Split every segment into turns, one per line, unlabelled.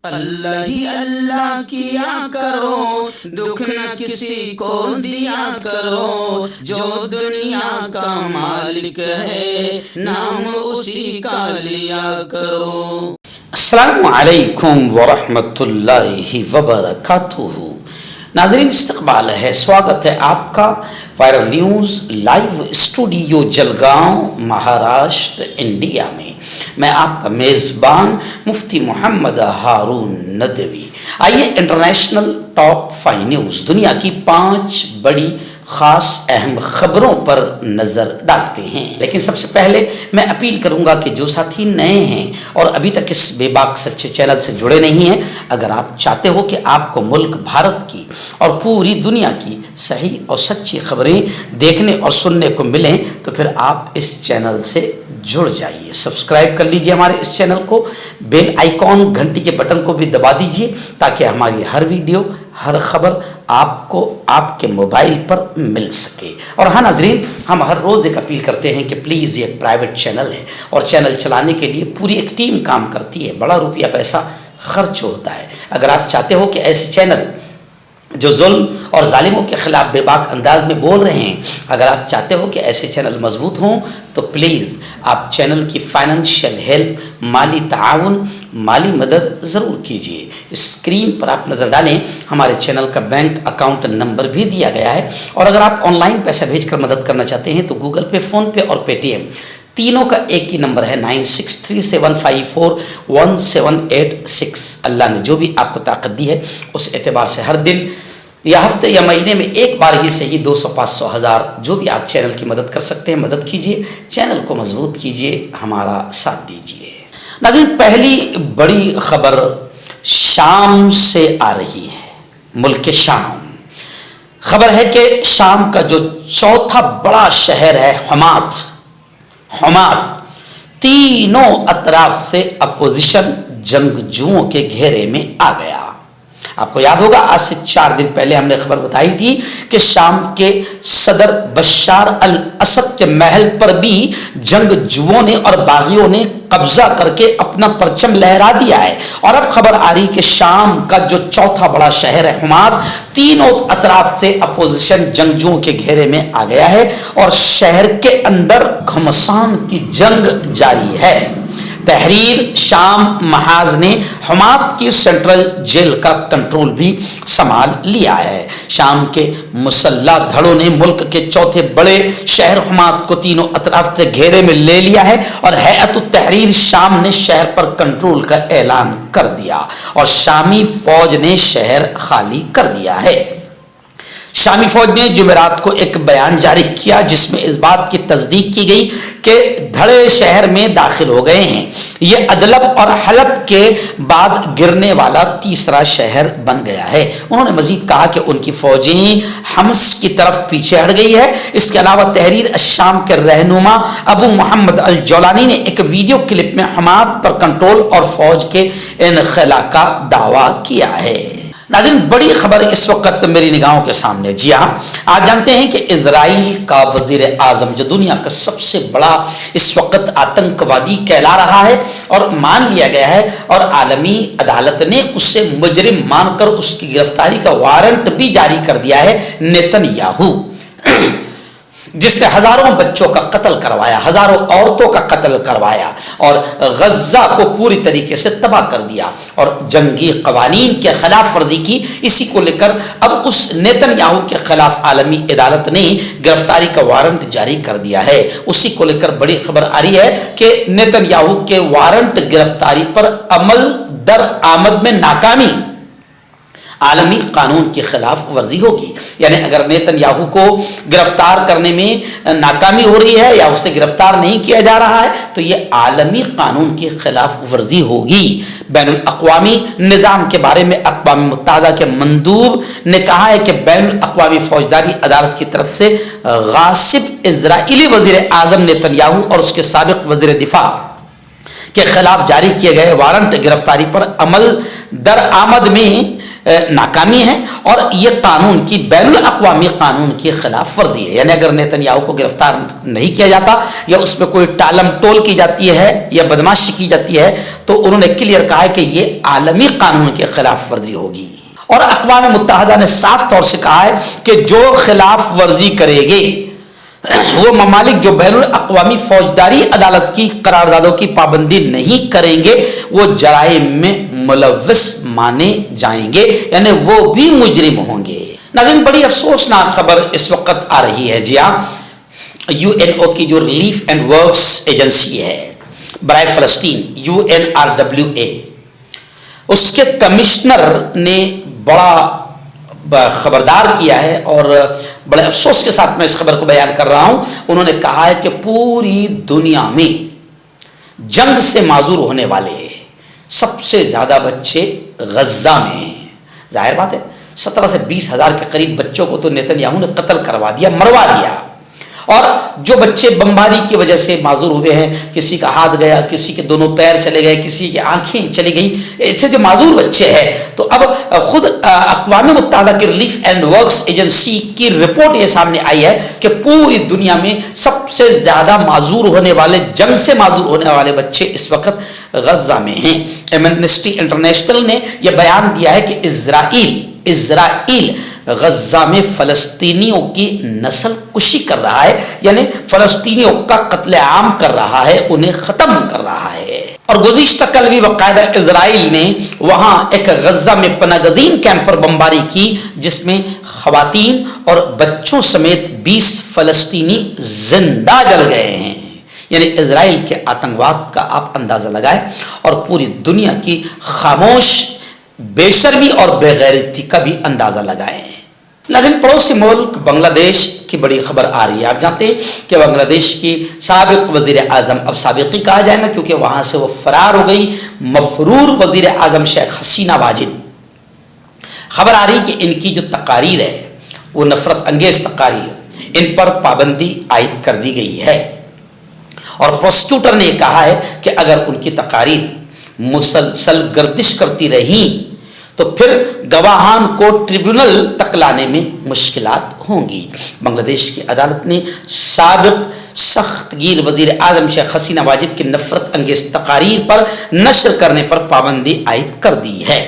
اللہ ہی اللہ کیا کرو، دکھ نہ کسی کو دیا کرو، جو دنیا کا مالک ہے نام اسی کا لیا کرو۔
السلام علیکم ورحمۃ اللہ وبرکاتہ۔ ناظرین استقبال ہے، سواگت ہے آپ کا viral news live studio Jalgaon Maharashtra India میں۔ میں آپ کا میزبان مفتی محمد ہارون ندوی۔ آئیے انٹرنیشنل ٹاپ 5 نیوز، دنیا کی 5 بڑی خاص اہم خبروں پر نظر ڈالتے ہیں۔ لیکن سب سے پہلے میں اپیل کروں گا کہ جو ساتھی نئے ہیں اور ابھی تک اس بے باک سچے چینل سے جڑے نہیں ہیں، اگر آپ چاہتے ہو کہ آپ کو ملک بھارت کی اور پوری دنیا کی صحیح اور سچی خبریں دیکھنے اور سننے کو ملیں تو پھر آپ اس چینل سے جڑ جائیے۔ سبسکرائب کر لیجئے ہمارے اس چینل کو، بیل آئیکن گھنٹی کے بٹن کو بھی دبا دیجئے تاکہ ہماری ہر ویڈیو ہر خبر آپ کو آپ کے موبائل پر مل سکے۔ اور ہاں ناظرین، ہم ہر روز ایک اپیل کرتے ہیں کہ پلیز یہ ایک پرائیویٹ چینل ہے اور چینل چلانے کے لیے پوری ایک ٹیم کام کرتی ہے، بڑا روپیہ پیسہ خرچ ہوتا ہے۔ اگر آپ چاہتے ہو کہ ایسے چینل جو ظلم اور ظالموں کے خلاف بے باک انداز میں بول رہے ہیں، اگر آپ چاہتے ہو کہ ایسے چینل مضبوط ہوں تو پلیز آپ چینل کی فائنینشیل ہیلپ، مالی تعاون، مالی مدد ضرور کیجیے۔ اسکرین پر آپ نظر ڈالیں، ہمارے چینل کا بینک اکاؤنٹ نمبر بھی دیا گیا ہے، اور اگر آپ آن لائن پیسہ بھیج کر مدد کرنا چاہتے ہیں تو گوگل پے، فون پے اور پے ٹی ایم تینوں کا ایک ہی نمبر ہے 9637541786۔ اللہ نے جو بھی آپ کو طاقت دی ہے اس اعتبار سے ہر دن یا ہفتے یا مہینے میں ایک بار ہی سے ہی 200، 500، 1000 جو بھی آپ چینل کی مدد کر سکتے ہیں مدد کیجیے، چینل کو مضبوط کیجیے، ہمارا ساتھ دیجیے۔ ناظرین، پہلی بڑی خبر شام سے آ رہی ہے، ملک شام۔ خبر ہے کہ شام کا جو چوتھا بڑا شہر ہے حمات، تینوں اطراف سے اپوزیشن جنگجوؤں کے گھیرے میں آ گیا۔ آپ کو یاد ہوگا آج سے 4 دن پہلے ہم نے خبر بتائی تھی کہ شام کے صدر بشار الاسد کے محل پر بھی جنگجوؤں نے اور باغیوں نے قبضہ کر کے اپنا پرچم لہرا دیا ہے، اور اب خبر آ رہی کہ شام کا جو چوتھا بڑا شہر ہے حمات، تینوں اطراف سے اپوزیشن جنگجوؤں کے گھیرے میں آ گیا ہے اور شہر کے اندر گھمسان کی جنگ جاری ہے۔ تحریر شام محاذ نے حمات کی سینٹرل جیل کا کنٹرول بھی سنبھال لیا ہے۔ شام کے مسلح دھڑوں نے ملک کے چوتھے بڑے شہر حمات کو تینوں اطراف سے گھیرے میں لے لیا ہے، اور ہیئت التحریر شام نے شہر پر کنٹرول کا اعلان کر دیا اور شامی فوج نے شہر خالی کر دیا ہے۔ شامی فوج نے جمعرات کو ایک بیان جاری کیا جس میں اس بات کی تصدیق کی گئی کہ دھڑے شہر میں داخل ہو گئے ہیں۔ یہ ادلب اور حلب کے بعد گرنے والا تیسرا شہر بن گیا ہے۔ انہوں نے مزید کہا کہ ان کی فوجیں حمص کی طرف پیچھے ہٹ گئی ہے۔ اس کے علاوہ تحریر الشام کے رہنما ابو محمد الجولانی نے ایک ویڈیو کلپ میں حمات پر کنٹرول اور فوج کے انخلا کا دعویٰ کیا ہے۔ ناظرین، بڑی خبر اس وقت میری نگاہوں کے سامنے۔ جی ہاں، آپ جانتے ہیں کہ اسرائیل کا وزیر اعظم جو دنیا کا سب سے بڑا اس وقت آتنکوادی کہلا رہا ہے اور مان لیا گیا ہے، اور عالمی عدالت نے اسے مجرم مان کر اس کی گرفتاری کا وارنٹ بھی جاری کر دیا ہے، نیتن یاہو، جس نے ہزاروں بچوں کا قتل کروایا، ہزاروں عورتوں کا قتل کروایا اور غزہ کو پوری طریقے سے تباہ کر دیا اور جنگی قوانین کے خلاف ورزی کی۔ اسی کو لے کر اب اس نیتن یاہو کے خلاف عالمی عدالت نے گرفتاری کا وارنٹ جاری کر دیا ہے۔ اسی کو لے کر بڑی خبر آ رہی ہے کہ نیتن یاہو کے وارنٹ گرفتاری پر عمل درآمد میں ناکامی عالمی قانون کی خلاف ورزی ہوگی۔ یعنی اگر نیتن یاہو کو گرفتار کرنے میں ناکامی ہو رہی ہے یا اسے گرفتار نہیں کیا جا رہا ہے تو یہ عالمی قانون کی خلاف ورزی ہوگی۔ بین الاقوامی نظام کے بارے میں اقوام متحدہ کے مندوب نے کہا ہے کہ بین الاقوامی فوجداری عدالت کی طرف سے غاصب اسرائیلی وزیر اعظم نیتن یاہو اور اس کے سابق وزیر دفاع کے خلاف جاری کیے گئے وارنٹ گرفتاری پر عمل درآمد میں ناکامی ہے اور یہ قانون کی بین الاقوامی قانون کی خلاف ورزی ہے. یعنی اگر نیتنیاہو کو گرفتار نہیں کیا جاتا یا اس میں کوئی ٹالم ٹول کی جاتی ہے یا بدماشی کی جاتی ہے تو انہوں نے کلیئر کہا ہے کہ یہ عالمی قانون کی خلاف ورزی ہوگی. اور اقوام متحدہ نے صاف طور سے کہا ہے کہ جو خلاف ورزی کرے گے وہ ممالک جو بین الاقوامی فوجداری عدالت کی قراردادوں کی پابندی نہیں کریں گے وہ جرائم میں ملوث مانے جائیں گے، یعنی وہ بھی مجرم ہوں گے. ناظرین، بڑی افسوسناک خبر اس وقت آ رہی ہے. جی ہاں، UNO کی جو ریلیف اینڈ ورکس ایجنسی ہے برائے فلسطین UNRWA، اس کے کمشنر نے بڑا خبردار کیا ہے اور بڑے افسوس کے ساتھ میں اس خبر کو بیان کر رہا ہوں. انہوں نے کہا ہے کہ پوری دنیا میں جنگ سے معذور ہونے والے سب سے زیادہ بچے غزہ میں ہیں. ظاہر بات ہے 17 سے 20 ہزار کے قریب بچوں کو تو نیتنیاہو نے قتل کروا دیا، مروا دیا. اور جو بچے بمباری کی وجہ سے معذور ہوئے ہیں، کسی کا ہاتھ گیا، کسی کے دونوں پیر چلے گئے، کسی کی آنکھیں چلی گئی، ایسے جو معذور بچے ہیں، تو اب خود اقوام متحدہ کی ریلیف اینڈ ورکس ایجنسی کی رپورٹ یہ سامنے آئی ہے کہ پوری دنیا میں سب سے زیادہ معذور ہونے والے، جنگ سے معذور ہونے والے بچے اس وقت غزہ میں ہیں. ایمنسٹی انٹرنیشنل نے یہ بیان دیا ہے کہ اسرائیل غزہ میں فلسطینیوں کی نسل کشی کر رہا ہے، یعنی فلسطینیوں کا قتل عام کر رہا ہے، انہیں ختم کر رہا ہے. اور گزشتہ کل بھی باقاعدہ اسرائیل نے وہاں ایک غزہ میں پناہ گزین کیمپ پر بمباری کی جس میں خواتین اور بچوں سمیت 20 فلسطینی زندہ جل گئے ہیں. یعنی اسرائیل کے آتنکواد کا آپ اندازہ لگائیں اور پوری دنیا کی خاموش بے شرمی اور بے غیرتی کا بھی اندازہ لگائیں. لیکن پڑوسی ملک بنگلہ دیش کی بڑی خبر آ رہی ہے. آپ جانتے ہیں کہ بنگلہ دیش کی سابق وزیر اعظم، اب سابقی کہا جائے گا کیونکہ وہاں سے وہ فرار ہو گئی، مفرور وزیر اعظم شیخ حسینہ واجد. خبر آ رہی کہ ان کی جو تقاریر ہے وہ نفرت انگیز تقاریر، ان پر پابندی عائد کر دی گئی ہے. اور پروسیکیوٹر نے کہا ہے کہ اگر ان کی تقاریر مسلسل گردش کرتی رہیں تو پھر گواہان کو ٹریبیونل تک لانے میں مشکلات ہوں گی. بنگلہ دیش کی عدالت نے سابق سخت گیر وزیر اعظم شیخ حسینہ واجد کی نفرت انگیز تقاریر پر نشر کرنے پر پابندی عائد کر دی ہے.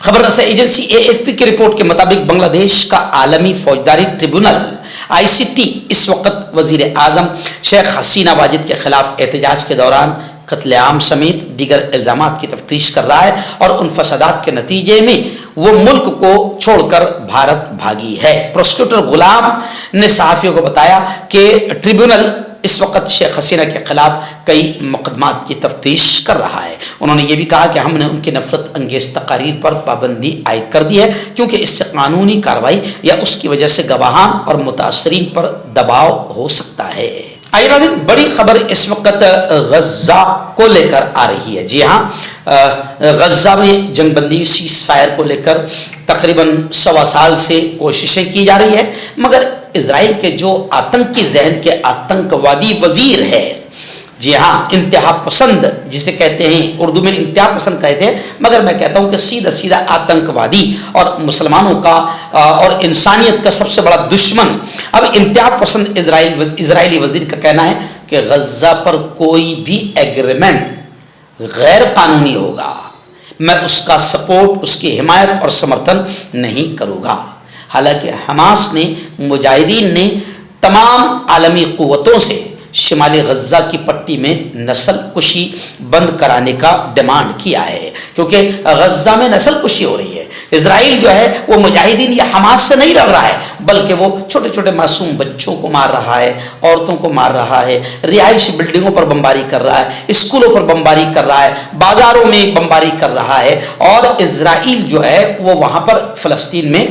خبر رساں ایجنسی AFP کی رپورٹ کے مطابق بنگلہ دیش کا عالمی فوجداری ٹریبیونل ICT اس وقت وزیر اعظم شیخ حسینہ واجد کے خلاف احتجاج کے دوران قتل عام سمیت دیگر الزامات کی تفتیش کر رہا ہے اور ان فسادات کے نتیجے میں وہ ملک کو چھوڑ کر بھارت بھاگی ہے. پروسیکیوٹر غلام نے صحافیوں کو بتایا کہ ٹریبیونل اس وقت شیخ حسینہ کے خلاف کئی مقدمات کی تفتیش کر رہا ہے. انہوں نے یہ بھی کہا کہ ہم نے ان کی نفرت انگیز تقاریر پر پابندی عائد کر دی ہے کیونکہ اس سے قانونی کارروائی یا اس کی وجہ سے گواہان اور متاثرین پر دباؤ ہو سکتا ہے. آئیے ناظرین، بڑی خبر اس وقت غزہ کو لے کر آ رہی ہے. جی ہاں، غزہ میں جنگ بندی سیز فائر کو لے کر تقریباً 1.25 سال سے کوششیں کی جا رہی ہے، مگر اسرائیل کے جو آتنکی ذہن کے آتنکوادی وزیر ہے، جی ہاں، انتہا پسند جسے کہتے ہیں، اردو میں انتہا پسند کہتے ہیں مگر میں کہتا ہوں کہ سیدھا سیدھا آتنکوادی اور مسلمانوں کا اور انسانیت کا سب سے بڑا دشمن، اب انتہا پسند اسرائیلی وزیر کا کہنا ہے کہ غزہ پر کوئی بھی ایگریمنٹ غیر قانونی ہوگا، میں اس کا سپورٹ، اس کی حمایت اور سمرتھن نہیں کروں گا. حالانکہ حماس نے، مجاہدین نے تمام عالمی قوتوں سے شمالی غزہ کی پٹی میں نسل کشی بند کرانے کا ڈیمانڈ کیا ہے کیونکہ غزہ میں نسل کشی ہو رہی ہے. اسرائیل جو ہے وہ مجاہدین یا حماس سے نہیں لڑ رہا ہے بلکہ وہ چھوٹے چھوٹے معصوم بچوں کو مار رہا ہے، عورتوں کو مار رہا ہے، رہائشی بلڈنگوں پر بمباری کر رہا ہے، اسکولوں پر بمباری کر رہا ہے، بازاروں میں بمباری کر رہا ہے. اور اسرائیل جو ہے وہ وہاں پر فلسطین میں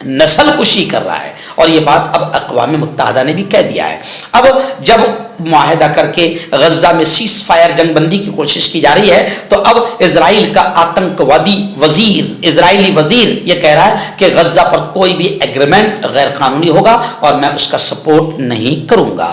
نسل کشی کر رہا ہے. اور یہ بات اب اقوام متحدہ نے بھی کہہ دیا ہے. اب جب معاہدہ کر کے غزہ میں سیز فائر جنگ بندی کی کوشش کی جا رہی ہے تو اب اسرائیل کا آتنکوادی وزیر، اسرائیلی وزیر یہ کہہ رہا ہے کہ غزہ پر کوئی بھی ایگریمنٹ غیر قانونی ہوگا اور میں اس کا سپورٹ نہیں کروں گا.